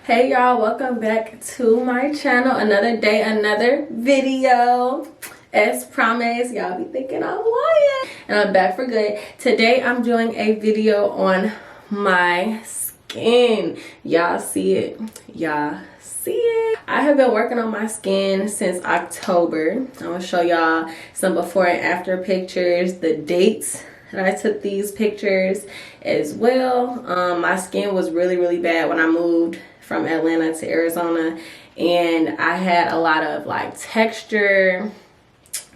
Hey y'all, welcome back to my channel. Another day, another video. As promised, y'all be thinking I'm lying, and I'm back for good. Today I'm doing a video on my skin. Y'all see it? Y'all see it? I have been working on my skin since October. I'm gonna show y'all some before and after pictures, the dates that I took these pictures as well. My skin was really bad when I moved from Atlanta to Arizona, and I had a lot of like texture,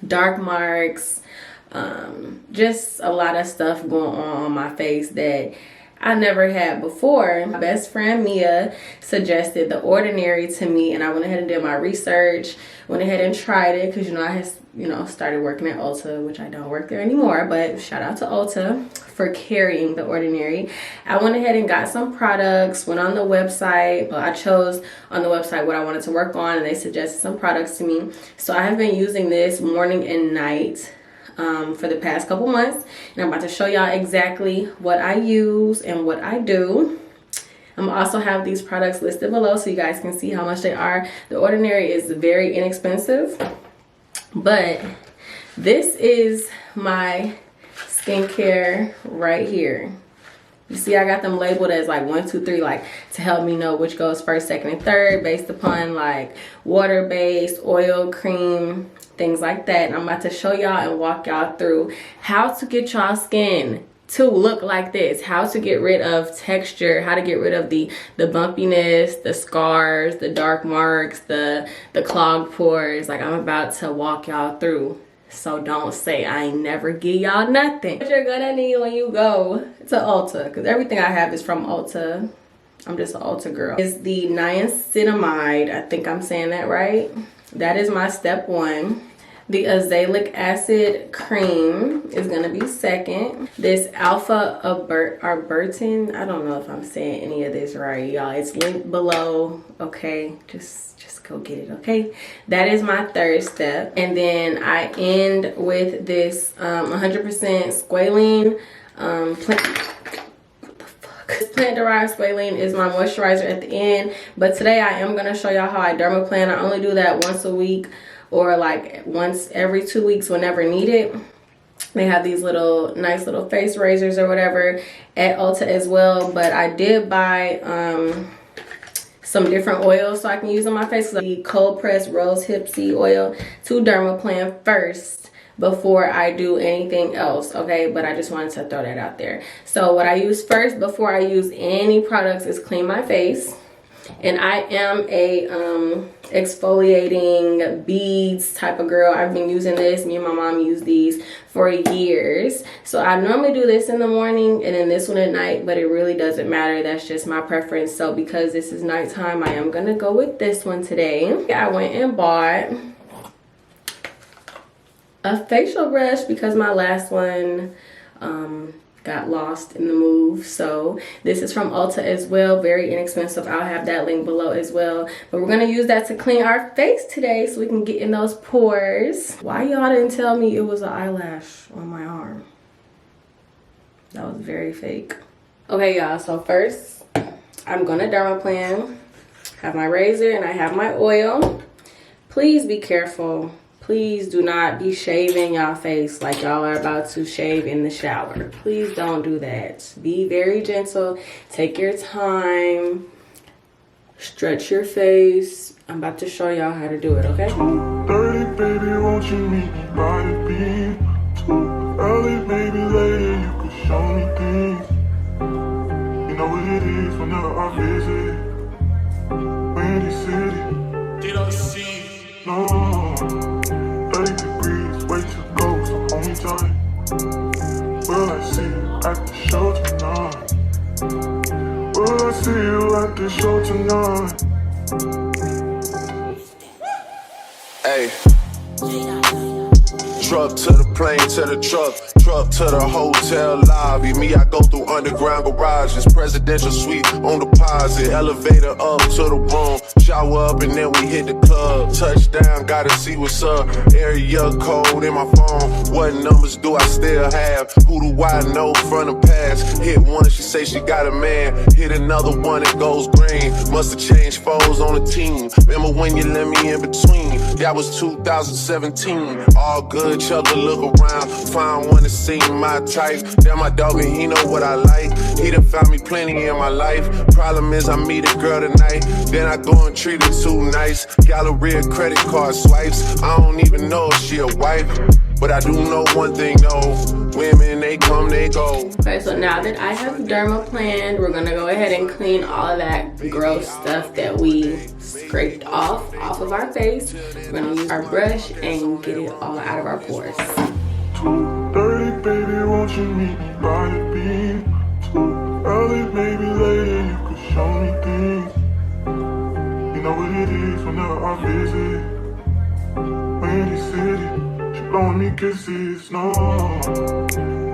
dark marks, just a lot of stuff going on my face that I never had before. My best friend Mia suggested the Ordinary to me, and I went ahead and did my research, went ahead and tried it, because I had started working at Ulta, which I don't work there anymore, but shout out to Ulta for carrying the Ordinary. I went ahead and got some products, went on the website. I chose on the website what I wanted to work on, and they suggested some products to me. So I have been using this morning and night for the past couple months, and I'm about to show y'all exactly what I use and what I do. I'm also have these products listed below so you guys can see how much they are. The Ordinary is very inexpensive, but this is my skincare right here. You see I got them labeled as like 1, 2, 3, like to help me know which goes first, second, and third based upon like water-based, oil, cream, things like that. And I'm about to show y'all and walk y'all through how to get y'all skin to look like this, how to get rid of texture, how to get rid of the bumpiness, the scars, the dark marks, the clogged pores. Like, I'm about to walk y'all through. So don't say I ain't never give y'all nothing. What you're gonna need when you go to Ulta, because everything I have is from Ulta. I'm just an Ulta girl. Is the Niancidimide. I think I'm saying that right. That is my step 1. The Azaleic Acid cream is gonna be second. This Alpha Arbutin, I don't know if I'm saying any of this right, y'all. It's linked below, okay? Just go get it, okay? That is my third step. And then I end with this 100% squalene plant derived squalene is my moisturizer at the end. But today I am gonna show y'all how I dermaplan. I only do that once a week, or like once every 2 weeks whenever needed. They have these nice little face razors or whatever at Ulta as well. But I did buy some different oils so I can use on my face. The cold pressed rose hip seed oil to dermaplan first before I do anything else, okay? But I just wanted to throw that out there. So what I use first before I use any products is clean my face. And I am a exfoliating beads type of girl. I've been using this. Me and my mom use these for years. So I normally do this in the morning and then this one at night, but it really doesn't matter. That's just my preference. So because this is nighttime, I am gonna go with this one today. I went and bought a facial brush because my last one got lost in the move. So this is from Ulta as well, very inexpensive. I'll have that link below as well. But we're gonna use that to clean our face today so we can get in those pores. Why y'all didn't tell me it was an eyelash on my arm? That was very fake. Okay y'all, so first I'm gonna dermaplan. Have my razor and I have my oil. Please be careful. Please do not be shaving y'all face like y'all are about to shave in the shower. Please don't do that. Be very gentle. Take your time. Stretch your face. I'm about to show y'all how to do it, okay? 30, baby, won't you meet me by the beach? Too early, maybe later, you could show me things. You know what it is whenever I visit Windy City. Did I see? No. 30 degrees, way to go, so hold me tight. Will I see you at the show tonight? Will I see you at the show tonight? Hey. Truck to the plane, to the truck. truck to the hotel lobby. Me, I go through underground garages. Presidential suite on deposit. Elevator up to the room. Shower up and then we hit the club. Touchdown, gotta see what's up. Area code in my phone. What numbers do I still have? Who do I know from the past? Hit one, she say she got a man. Hit another one, it goes green. Must've changed foes on the team. Remember when you let me in between? That was 2017. All good, chug a look around. Find one that seem my type. That my dog and he know what I like. He done found me plenty in my life. Problem is I meet a girl tonight. Then I go and treat her too nice. Galleria credit card swipes. I don't even know if she a wife. But I do know one thing though. Women, they come, they go. Okay, so now that I have dermaplaned, we're gonna go ahead and clean all of that gross stuff that we scraped off of our face. We're gonna use our brush and get it all out of our pores. 2:30, baby, won't you meet me by the beam? Too early, maybe later, you could show me things. You know what it is whenever I visit. Windy City, she blowing me kisses, no.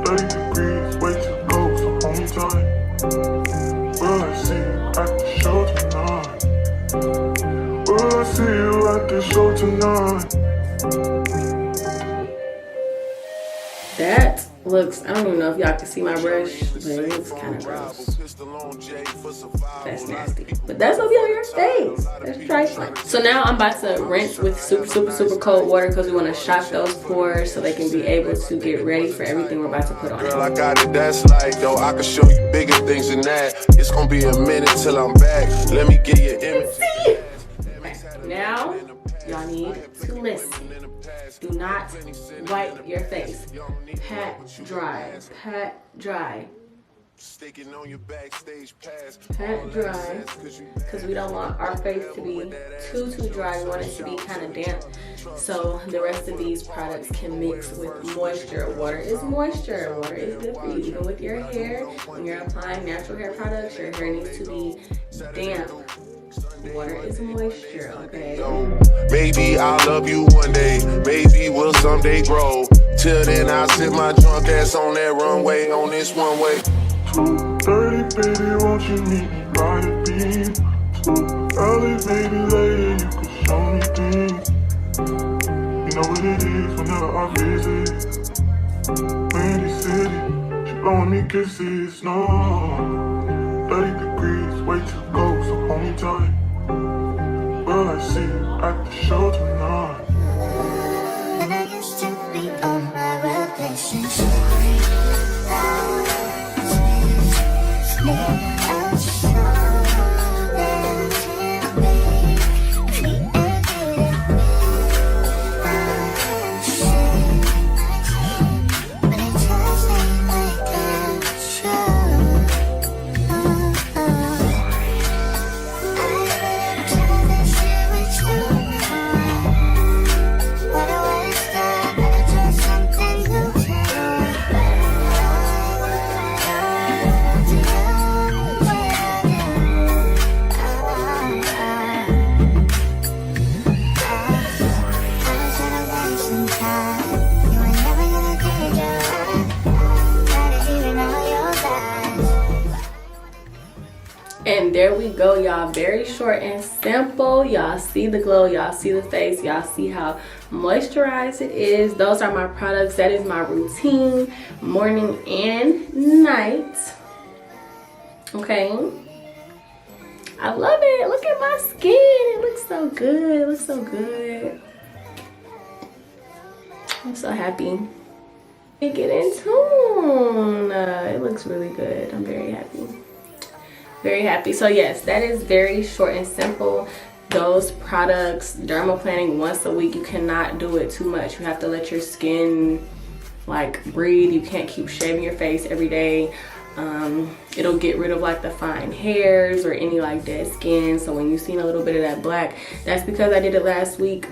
30 degrees, way too cold, so hold me tight. Will I see you at the show tonight? Will I see you at the show tonight? That looks, I don't even know if y'all can see my brush, but it looks kind of gross. That's nasty. But that's gonna be on your face. That's trifling. So now I'm about to rinse with super cold water because we want to shock those pores so they can be able to get ready for everything we're about to put on. Girl, I got it, that's like, though, I can show you bigger things than that. It's gonna be a minute till I'm back. Let me get your image. Now, y'all need to listen. Do not wipe your face. Pat dry. Pat dry. Pat dry, because we don't want our face to be too dry. We want it to be kind of damp, so the rest of these products can mix with moisture. Water is moisture. Water is good for you. Even with your hair, when you're applying natural hair products, your hair needs to be damp. Water is moisture, okay? Maybe I'll love you one day. Maybe we'll someday grow. Till then, I'll sit my drunk ass on that runway, on this one way. 2:30, baby, won't you meet me by the beam? Too early, maybe later, you could show me things. You know what it is whenever I visit. Windy City, she blowing me kisses, no. 30 degrees, way too cold, so hold me tight. Will I see you at the show tonight? And I used to be on my relationship. And there we go, y'all. Very short and simple. Y'all see the glow, y'all see the face, y'all see how moisturized it is. Those are my products. That is my routine, morning and night. Okay, I love it. Look at my skin. It looks so good. It looks so good. I'm so happy. Get in tune. It looks really good. I'm very happy. Very happy. So yes, that is very short and simple. Those products, dermaplaning once a week. You cannot do it too much. You have to let your skin like breathe. You can't keep shaving your face every day. It'll get rid of like the fine hairs or any like dead skin. So when you've seen a little bit of that black, that's because I did it last week.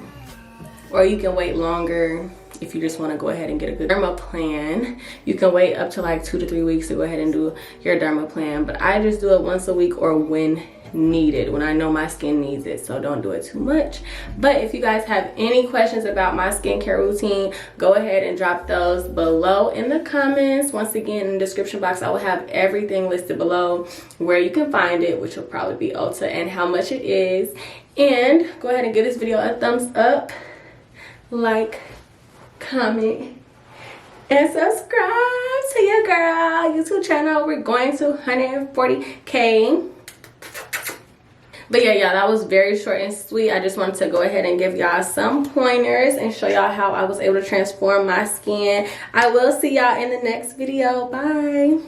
Or you can wait longer if you just want to go ahead and get a good dermaplan. You can wait up to like 2 to 3 weeks to go ahead and do your dermaplan, but I just do it once a week or when needed, when I know my skin needs it. So don't do it too much. But if you guys have any questions about my skincare routine, go ahead and drop those below in the comments. Once again, in the description box, I will have everything listed below, where you can find it, which will probably be Ulta, and how much it is. And go ahead and give this video a thumbs up, like, comment, and subscribe to your girl YouTube channel. We're going to 140K. But yeah, y'all, that was very short and sweet. I just wanted to go ahead and give y'all some pointers and show y'all how I was able to transform my skin. I will see y'all in the next video. Bye.